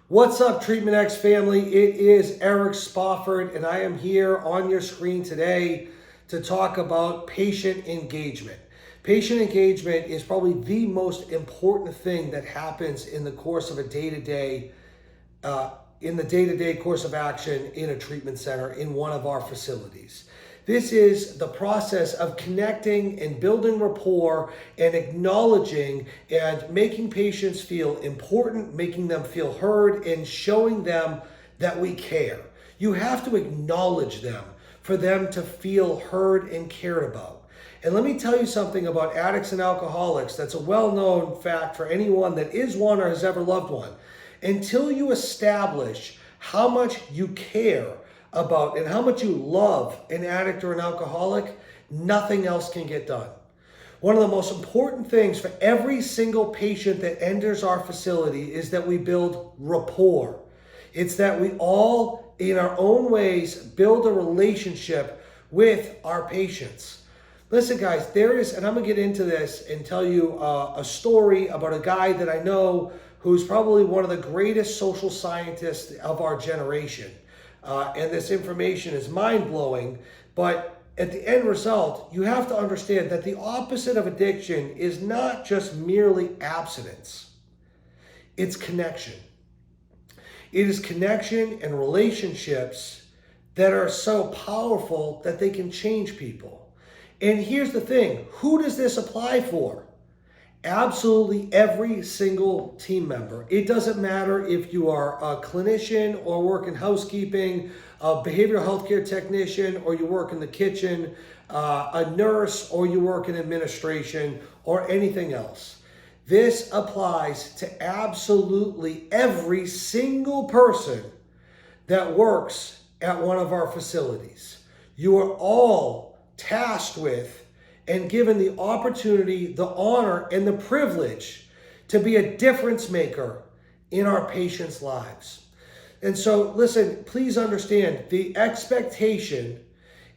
What's up, Treatment X family? It is Eric Spofford, and I am here on your screen today to talk about patient engagement. Patient engagement is probably the most important thing that happens in the course of a day-to-day, course of action in a treatment center in one of our facilities. This is the process of connecting and building rapport and acknowledging and making patients feel important, making them feel heard, and showing them that we care. You have to acknowledge them for them to feel heard and cared about. And let me tell you something about addicts and alcoholics that's a well-known fact for anyone that is one or has ever loved one. Until you establish how much you care about and how much you love an addict or an alcoholic, nothing else can get done. One of the most important things for every single patient that enters our facility is that we build rapport. It's that we all, in our own ways, build a relationship with our patients. Listen, guys, and I'm going to get into this and tell you a story about a guy that I know who's probably one of the greatest social scientists of our generation. And this information is mind-blowing, but at the end result, you have to understand that the opposite of addiction is not just merely abstinence. It's connection. It is connection and relationships that are so powerful that they can change people. And here's the thing, who does this apply for? Absolutely every single team member. It doesn't matter if you are a clinician or work in housekeeping, a behavioral healthcare technician, or you work in the kitchen, a nurse, or you work in administration, or anything else. This applies to absolutely every single person that works at one of our facilities. You are all tasked with and given the opportunity, the honor, and the privilege to be a difference maker in our patients' lives. And so, listen, please understand the expectation,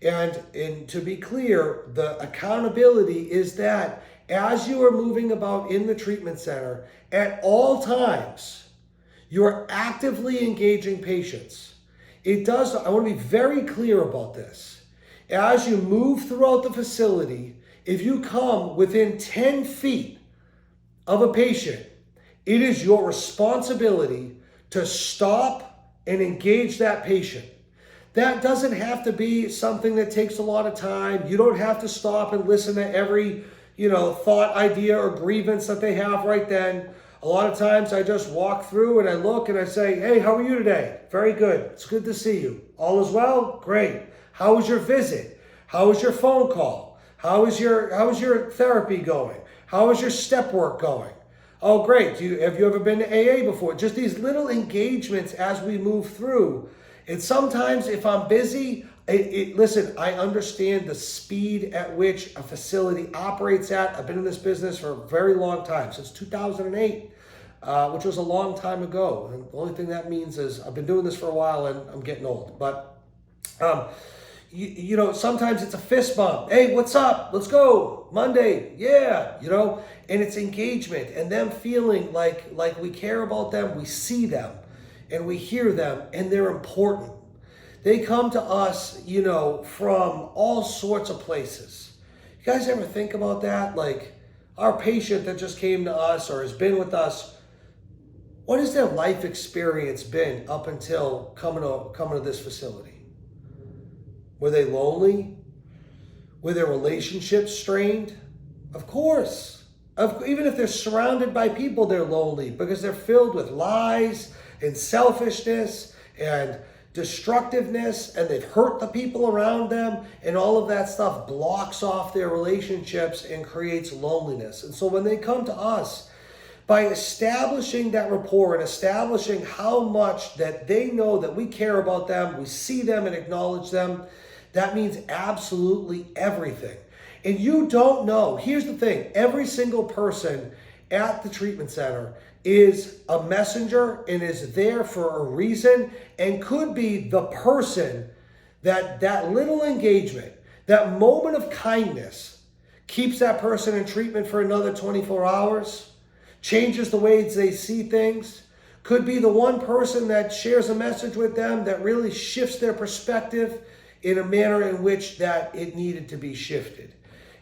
and to be clear, the accountability is that as you are moving about in the treatment center, at all times, you are actively engaging patients. I want to be very clear about this. As you move throughout the facility, if you come within 10 feet of a patient, it is your responsibility to stop and engage that patient. That doesn't have to be something that takes a lot of time. You don't have to stop and listen to every, thought, idea, or grievance that they have right then. A lot of times I just walk through and I look and I say, hey, how are you today? Very good. It's good to see you. All is well? Great. How was your visit? How was your phone call? How is your therapy going? How is your step work going? Oh, great. Have you ever been to AA before? Just these little engagements as we move through. And sometimes if I'm busy, listen, I understand the speed at which a facility operates at. I've been in this business for a very long time, since 2008, which was a long time ago. And the only thing that means is I've been doing this for a while and I'm getting old. But sometimes it's a fist bump. Hey, what's up? Let's go. Monday. Yeah. And it's engagement and them feeling like we care about them. We see them and we hear them and they're important. They come to us, from all sorts of places. You guys ever think about that? Like our patient that just came to us or has been with us, what has their life experience been up until coming to this facility? Were they lonely? Were their relationships strained? Of course. Even if they're surrounded by people, they're lonely because they're filled with lies and selfishness and destructiveness, and they've hurt the people around them, and all of that stuff blocks off their relationships and creates loneliness. And so when they come to us, by establishing that rapport and establishing how much that they know that we care about them, we see them and acknowledge them, that means absolutely everything. And you don't know. Here's the thing. Every single person at the treatment center is a messenger and is there for a reason and could be the person that little engagement, that moment of kindness keeps that person in treatment for another 24 hours, changes the ways they see things, Could be the one person that shares a message with them that really shifts their perspective in a manner in which that it needed to be shifted.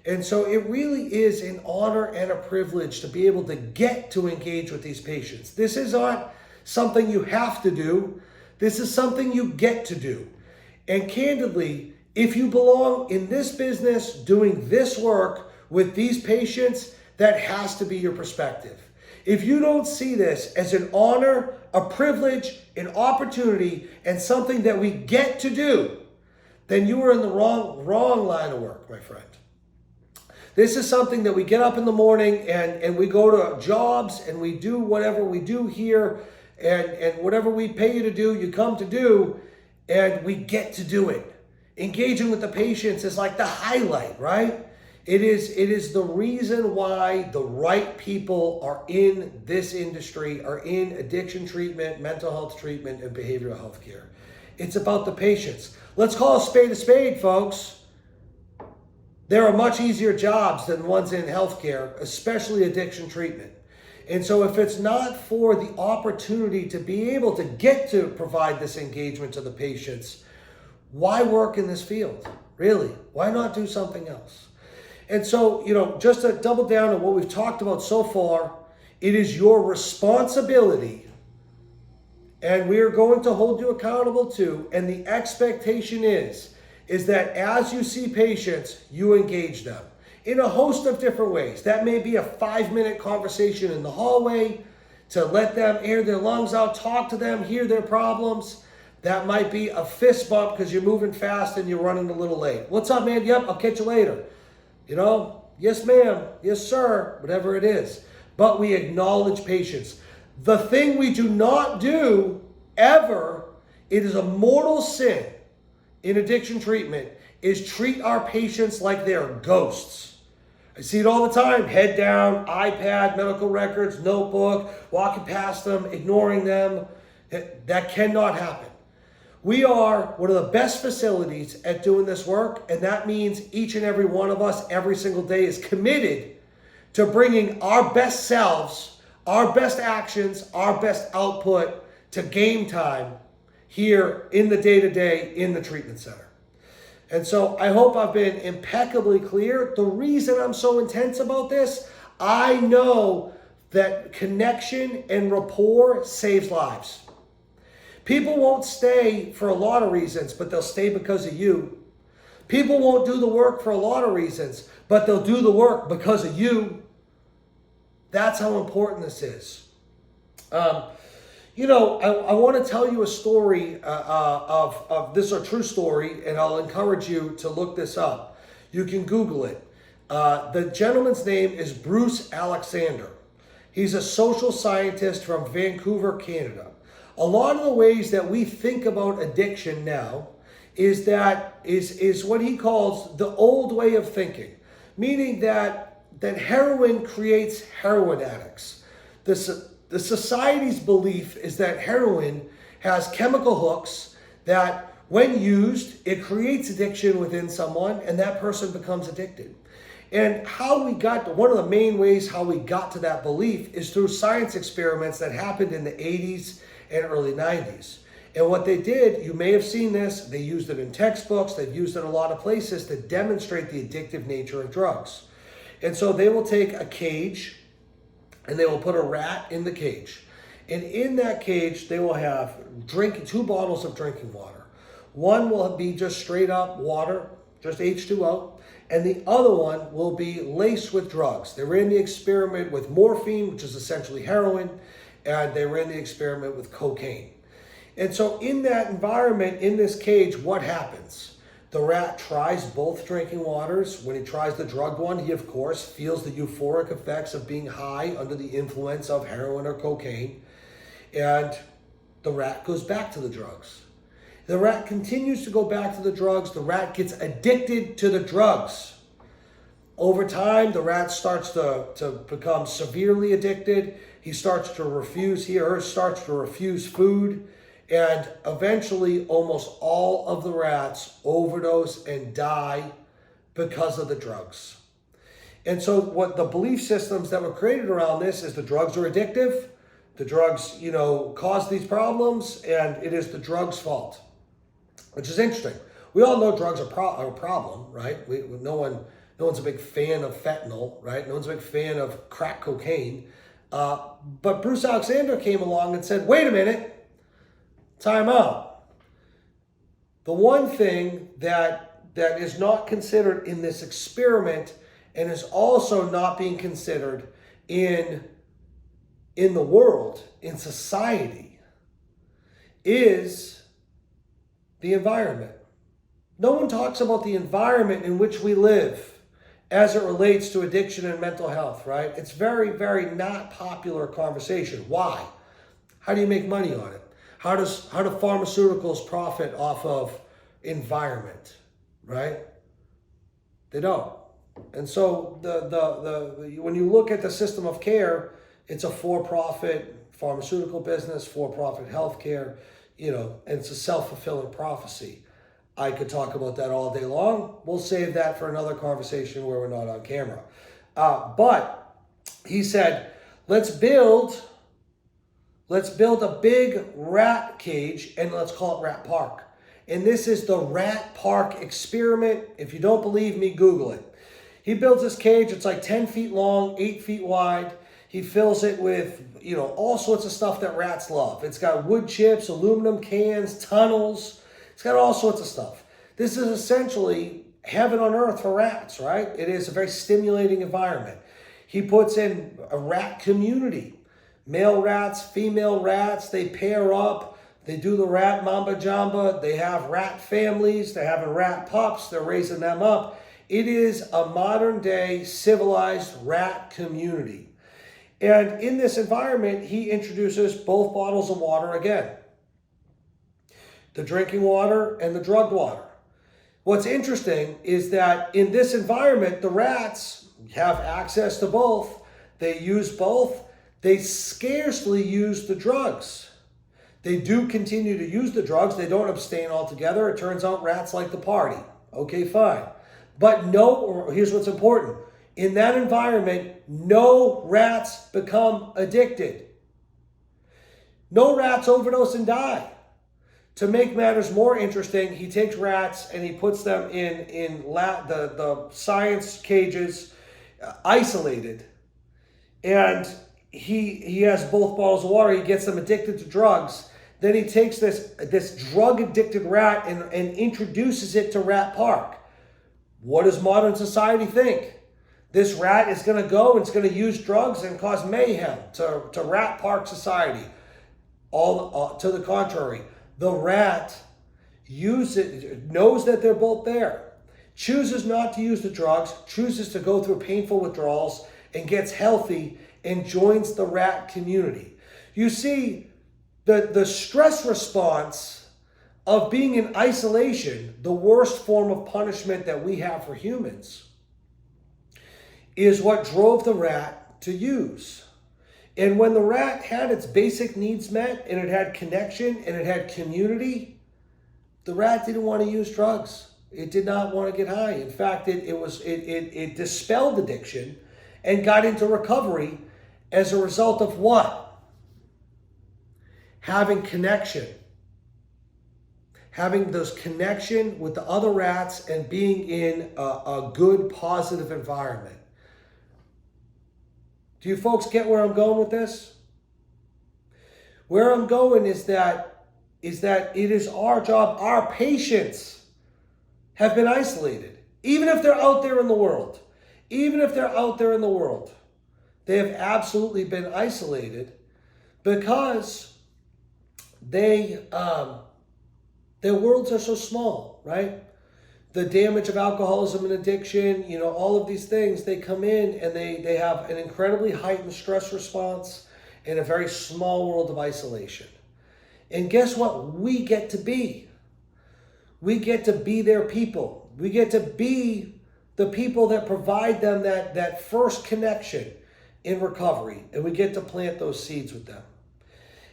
And so it really is an honor and a privilege to be able to get to engage with these patients. This is not something you have to do. This is something you get to do. And candidly, if you belong in this business doing this work with these patients, that has to be your perspective. If you don't see this as an honor, a privilege, an opportunity, and something that we get to do, then you are in the wrong line of work, my friend. This is something that we get up in the morning and we go to jobs and we do whatever we do here, and whatever we pay you to do, you come to do, and we get to do it. Engaging with the patients is like the highlight, right? It is the reason why the right people are in this industry, are in addiction treatment, mental health treatment, and behavioral health care. It's about the patients. Let's call a spade, folks. There are much easier jobs than ones in healthcare, especially addiction treatment. And so if it's not for the opportunity to be able to get to provide this engagement to the patients, why work in this field? Really? Why not do something else? And so, just to double down on what we've talked about so far, it is your responsibility, and we are going to hold you accountable too, and the expectation is that as you see patients, you engage them in a host of different ways. That may be a 5-minute conversation in the hallway to let them air their lungs out, talk to them, hear their problems. That might be a fist bump because you're moving fast and you're running a little late. What's up, man? Yep, I'll catch you later. Yes, ma'am. Yes, sir. Whatever it is. But we acknowledge patients. The thing we do not do ever, it is a mortal sin in addiction treatment, is treat our patients like they're ghosts. I see it all the time. Head down, iPad, medical records, notebook, walking past them, ignoring them. That cannot happen. We are one of the best facilities at doing this work, and that means each and every one of us every single day is committed to bringing our best selves, our best actions, our best output to game time here in the day-to-day in the treatment center. And so I hope I've been impeccably clear. The reason I'm so intense about this, I know that connection and rapport saves lives. People won't stay for a lot of reasons, but they'll stay because of you. People won't do the work for a lot of reasons, but they'll do the work because of you. That's how important this is. I want to tell you a story of this is a true story, and I'll encourage you to look this up. You can Google it. The gentleman's name is Bruce Alexander. He's a social scientist from Vancouver, Canada. A lot of the ways that we think about addiction now is what he calls the old way of thinking, meaning that heroin creates heroin addicts. The society's belief is that heroin has chemical hooks that, when used, it creates addiction within someone, and that person becomes addicted. And one of the main ways how we got to that belief is through science experiments that happened in the 80s and early 90s. And what they did, you may have seen this, they used it in textbooks, they've used it in a lot of places to demonstrate the addictive nature of drugs. And so they will take a cage and they will put a rat in the cage. And in that cage, they will have 2 bottles of drinking water. One will be just straight up water, just H2O, and the other one will be laced with drugs. They ran the experiment with morphine, which is essentially heroin, and they ran the experiment with cocaine. And so in that environment, in this cage, what happens? The rat tries both drinking waters. When he tries the drugged one, he, of course, feels the euphoric effects of being high under the influence of heroin or cocaine. And the rat goes back to the drugs. The rat continues to go back to the drugs. The rat gets addicted to the drugs. Over time, the rat starts to become severely addicted. He or her starts to refuse food. And eventually, almost all of the rats overdose and die because of the drugs. And so what the belief systems that were created around this is the drugs are addictive, The drugs, cause these problems, and it is the drug's fault, which is interesting. We all know drugs are a problem, right? No one's a big fan of fentanyl, right? No one's a big fan of crack cocaine. But Bruce Alexander came along and said, wait a minute, time out. The one thing that is not considered in this experiment and is also not being considered in the world, in society, is the environment. No one talks about the environment in which we live as it relates to addiction and mental health, right? It's very, very not popular conversation. Why? How do you make money on it? How do pharmaceuticals profit off of environment, right? They don't. And so when you look at the system of care, it's a for-profit pharmaceutical business, for-profit healthcare, and it's a self-fulfilling prophecy. I could talk about that all day long. We'll save that for another conversation where we're not on camera. But he said, let's build a big rat cage and let's call it Rat Park. And this is the Rat Park experiment. If you don't believe me, Google it. He builds this cage. It's like 10 feet long, 8 feet wide. He fills it with, all sorts of stuff that rats love. It's got wood chips, aluminum cans, tunnels. It's got all sorts of stuff. This is essentially heaven on earth for rats, right? It is a very stimulating environment. He puts in a rat community. Male rats, female rats, they pair up. They do the rat mamba jamba. They have rat families. They're having rat pups. They're raising them up. It is a modern day civilized rat community. And in this environment, he introduces both bottles of water again. The drinking water and the drugged water. What's interesting is that in this environment, the rats have access to both. They use both. They scarcely use the drugs. They do continue to use the drugs. They don't abstain altogether. It turns out rats like to party. Okay, fine. But here's what's important. In that environment, no rats become addicted. No rats overdose and die. To make matters more interesting, he takes rats and he puts them in the science cages, isolated. And he has both bottles of water. He gets them addicted to drugs. Then he takes this drug-addicted rat and introduces it to Rat Park. What does modern society think? This rat is going to go and it's going to use drugs and cause mayhem to Rat Park society. To the contrary. The rat knows that they're both there, chooses not to use the drugs, chooses to go through painful withdrawals, and gets healthy and joins the rat community. You see, the stress response of being in isolation, the worst form of punishment that we have for humans, is what drove the rat to use. And when the rat had its basic needs met and it had connection and it had community, the rat didn't want to use drugs. It did not want to get high. In fact, it dispelled addiction and got into recovery as a result of what? Having connection. Having those connection with the other rats and being in a good, positive environment. Do you folks get where I'm going with this? Where I'm going is that it is our job. Our patients have been isolated. Even if they're out there in the world. Even if they're out there in the world. They have absolutely been isolated because their worlds are so small, right? The damage of alcoholism and addiction, all of these things, they come in and they have an incredibly heightened stress response in a very small world of isolation. And guess what? We get to be. We get to be their people. We get to be the people that provide them that first connection in recovery. And we get to plant those seeds with them.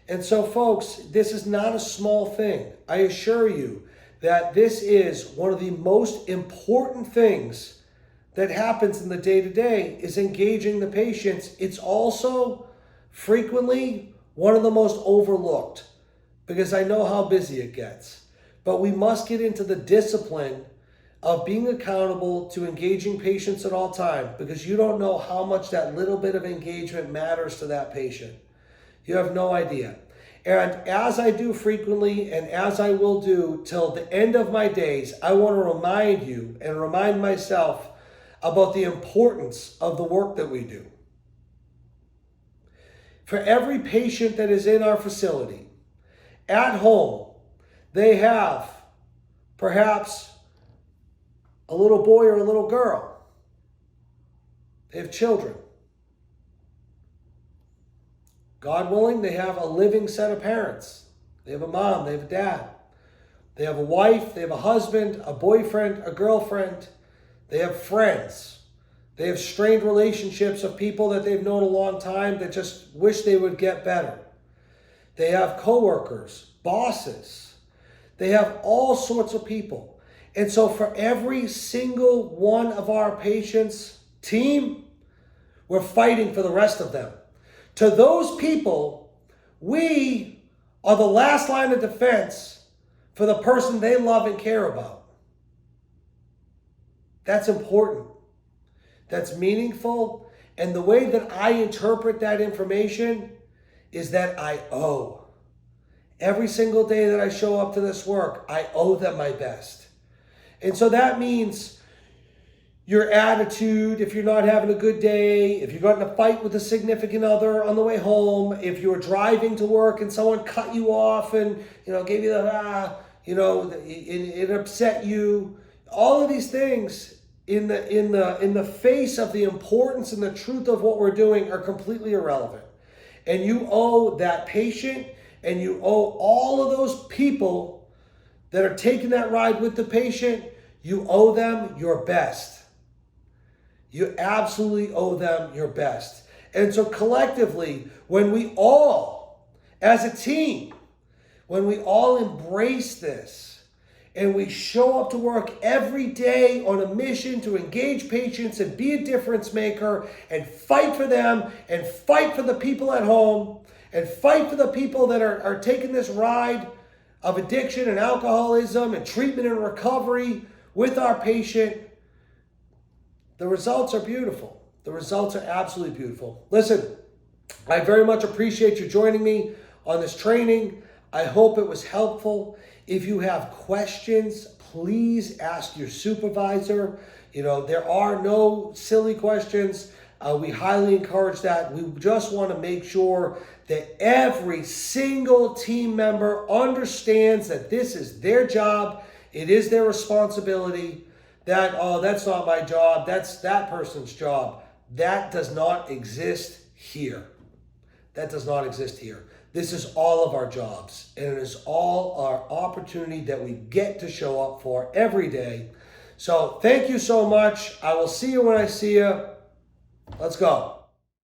And so, folks, this is not a small thing. I assure you that this is one of the most important things that happens in the day-to-day is engaging the patients. It's also frequently one of the most overlooked, because I know how busy it gets. But we must get into the discipline of being accountable to engaging patients at all times, because you don't know how much that little bit of engagement matters to that patient. You have no idea. And as I do frequently, and as I will do till the end of my days, I want to remind you and remind myself about the importance of the work that we do. For every patient that is in our facility, at home, they have perhaps a little boy or a little girl. They have children. God willing, they have a living set of parents. They have a mom, they have a dad. They have a wife, they have a husband, a boyfriend, a girlfriend. They have friends. They have strained relationships of people that they've known a long time that just wish they would get better. They have coworkers, bosses. They have all sorts of people. And so for every single one of our patients' team, we're fighting for the rest of them. To those people, we are the last line of defense for the person they love and care about. That's important. That's meaningful. And the way that I interpret that information is that I owe. Every single day that I show up to this work, I owe them my best. And so that means your attitude, if you're not having a good day, if you got in a fight with a significant other on the way home, if you're driving to work and someone cut you off and, gave you the, it upset you, all of these things in the face of the importance and the truth of what we're doing are completely irrelevant. And you owe that patient, and you owe all of those people that are taking that ride with the patient, you owe them your best. You absolutely owe them your best. And so collectively, when we all, as a team, when we all embrace this and we show up to work every day on a mission to engage patients and be a difference maker and fight for them and fight for the people at home and fight for the people that are taking this ride of addiction and alcoholism and treatment and recovery with our patient, the results are beautiful. The results are absolutely beautiful. Listen, I very much appreciate you joining me on this training. I hope it was helpful. If you have questions, please ask your supervisor. There are no silly questions. We highly encourage that. We just want to make sure that every single team member understands that this is their job. It is their responsibility. That's not my job. That's that person's job. That does not exist here. That does not exist here. This is all of our jobs, and it is all our opportunity that we get to show up for every day. So thank you so much. I will see you when I see you. Let's go.